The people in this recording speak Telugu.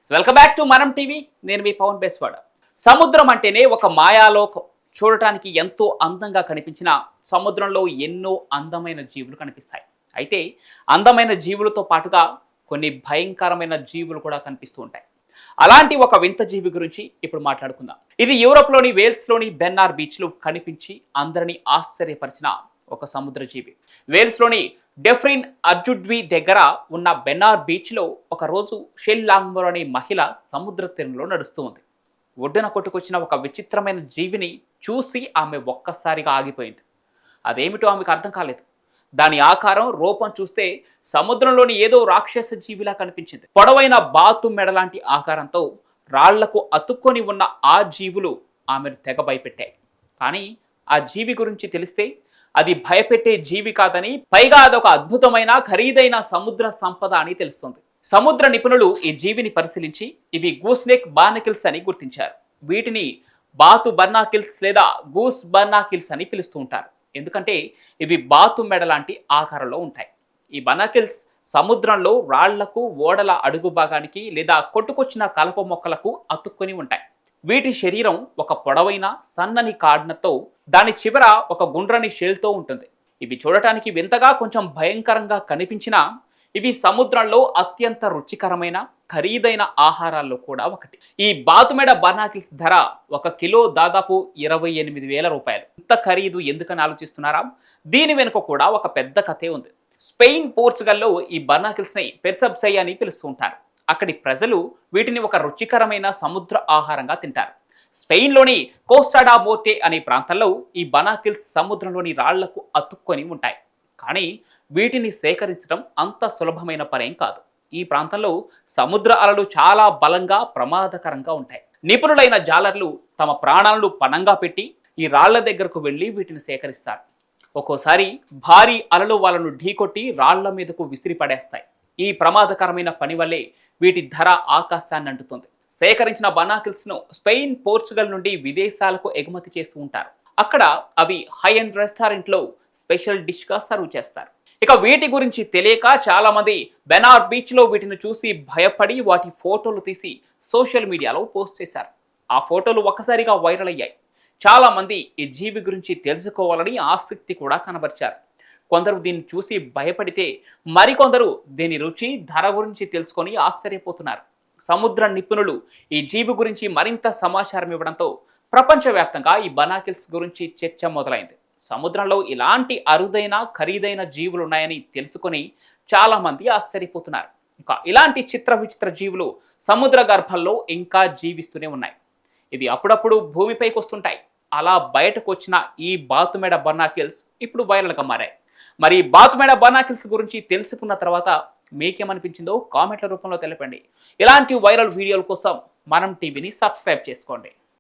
వెల్కమ్ బ్యాక్ టు మనం టీవీ. నేను మీ పవన్ బేస్వాడ. సముద్రం అంటేనే ఒక మాయాలోకం. చూడటానికి ఎంతో అందంగా కనిపించిన సముద్రంలో ఎన్నో అందమైన జీవులు కనిపిస్తాయి. అయితే అందమైన జీవులతో పాటుగా కొన్ని భయంకరమైన జీవులు కూడా కనిపిస్తూ ఉంటాయి. అలాంటి ఒక వింత జీవి గురించి ఇప్పుడు మాట్లాడుకుందాం. ఇది యూరోప్లోని వేల్స్లోని బెన్నార్ బీచ్లో కనిపించి అందరినీ ఆశ్చర్యపరిచిన ఒక సముద్ర జీవి. వేల్స్లోని డెఫ్రిన్ అర్జుడ్వి దగ్గర ఉన్న బెన్నార్ బీచ్లో ఒకరోజు షెల్ లాంగ్మోర్ అనే మహిళ సముద్ర తీరంలో నడుస్తూ ఉంది. ఒడ్డున కొట్టుకొచ్చిన ఒక విచిత్రమైన జీవిని చూసి ఆమె ఒక్కసారిగా ఆగిపోయింది. అదేమిటో ఆమెకు అర్థం కాలేదు. దాని ఆకారం, రూపం చూస్తే సముద్రంలోని ఏదో రాక్షస జీవిలా కనిపించింది. పొడవైన బాతు మెడలాంటి ఆకారంతో రాళ్లకు అతుక్కొని ఉన్న ఆ జీవులు ఆమెను తెగ భయపెట్టాయి. కానీ ఆ జీవి గురించి తెలిస్తే అది భయపెట్టే జీవి కాదని, పైగా అదొక అద్భుతమైన ఖరీదైన సముద్ర సంపద అని తెలుస్తుంది. సముద్ర నిపుణులు ఈ జీవిని పరిశీలించి ఇవి గూస్నెక్ బార్నాకిల్స్ అని గుర్తించారు. వీటిని బాతు బర్నాకిల్స్ లేదా గూస్ బర్నాకిల్స్ అని పిలుస్తూ ఉంటారు. ఎందుకంటే ఇవి బాతు మెడ లాంటి ఆకారంలో ఉంటాయి. ఈ బర్నాకిల్స్ సముద్రంలో రాళ్లకు, ఓడల అడుగు భాగానికి లేదా కొట్టుకొచ్చిన కలప మొక్కలకు అతుక్కొని ఉంటాయి. వీటి శరీరం ఒక పొడవైన సన్నని కాడ్నతో, దాని చివర ఒక గుండ్రని షెల్తో ఉంటుంది. ఇవి చూడటానికి వింతగా, కొంచెం భయంకరంగా కనిపించినా ఇవి సముద్రంలో అత్యంత రుచికరమైన ఖరీదైన ఆహారాల్లో కూడా ఒకటి. ఈ బాతుమెడ బర్నాకిల్స్ ధర 1 కిలో దాదాపు 28,000 రూపాయలు. ఇంత ఖరీదు ఎందుకని ఆలోచిస్తున్నారా? దీని వెనుక కూడా ఒక పెద్ద కథే ఉంది. స్పెయిన్, పోర్చుగల్లో ఈ బర్నాకిల్స్ని పెర్సెప్సై అని పిలుస్తూ ఉంటారు. అక్కడి ప్రజలు వీటిని ఒక రుచికరమైన సముద్ర ఆహారంగా తింటారు. స్పెయిన్లోని కోస్టాడా మోర్టే అనే ప్రాంతంలో ఈ బర్నాకిల్స్ సముద్రంలోని రాళ్లకు అతుక్కొని ఉంటాయి. కానీ వీటిని సేకరించడం అంత సులభమైన పనేం కాదు. ఈ ప్రాంతంలో సముద్ర అలలు చాలా బలంగా, ప్రమాదకరంగా ఉంటాయి. నిపుణులైన జాలర్లు తమ ప్రాణాలను పణంగా పెట్టి ఈ రాళ్ల దగ్గరకు వెళ్లి వీటిని సేకరిస్తారు. ఒక్కోసారి భారీ అలలు వాళ్ళను ఢీకొట్టి రాళ్ల మీదకు విసిరి పడేస్తాయి. ఈ ప్రమాదకరమైన పని వల్లే వీటి ధర ఆకాశాన్ని అంటుతుంది. సేకరించిన బర్నాకిల్స్ ను స్పెయిన్, పోర్చుగల్ నుండి విదేశాలకు ఎగుమతి చేస్తూ ఉంటారు. అక్కడ అవి హై అండ్ రెస్టారెంట్లో స్పెషల్ డిష్ గా సర్వ్ చేస్తారు. ఇక వీటి గురించి తెలియక చాలా మంది బెనార్ బీచ్ లో వీటిని చూసి భయపడి వాటి ఫోటోలు తీసి సోషల్ మీడియాలో పోస్ట్ చేశారు. ఆ ఫోటోలు ఒక్కసారిగా వైరల్ అయ్యాయి. చాలా మంది ఈ జీవి గురించి తెలుసుకోవాలని ఆసక్తి కూడా కనబరిచారు. కొందరు దీన్ని చూసి భయపడితే మరికొందరు దీని రుచి, ధర గురించి తెలుసుకొని ఆశ్చర్యపోతున్నారు. సముద్ర నిపుణులు ఈ జీవి గురించి మరింత సమాచారం ఇవ్వడంతో ప్రపంచవ్యాప్తంగా ఈ బర్నాకిల్స్ గురించి చర్చ మొదలైంది. సముద్రంలో ఇలాంటి అరుదైన, ఖరీదైన జీవులు ఉన్నాయని తెలుసుకొని చాలా మంది ఆశ్చర్యపోతున్నారు. ఇంకా ఇలాంటి చిత్ర విచిత్ర జీవులు సముద్ర గర్భంలో ఇంకా జీవిస్తూనే ఉన్నాయి. ఇవి అప్పుడప్పుడు భూమిపైకి వస్తుంటాయి. అలా బయటకు వచ్చిన ఈ బాతుమెడ బర్నాకిల్స్ ఇప్పుడు వైరల్గా మారాయి. మరి బాతుమెడ బర్నాకిల్స్ గురించి తెలుసుకున్న తర్వాత మీకేమనిపించిందో కామెంట్ల రూపంలో తెలపండి. ఇలాంటి వైరల్ వీడియోల కోసం మనం టీవీని సబ్స్క్రైబ్ చేసుకోండి.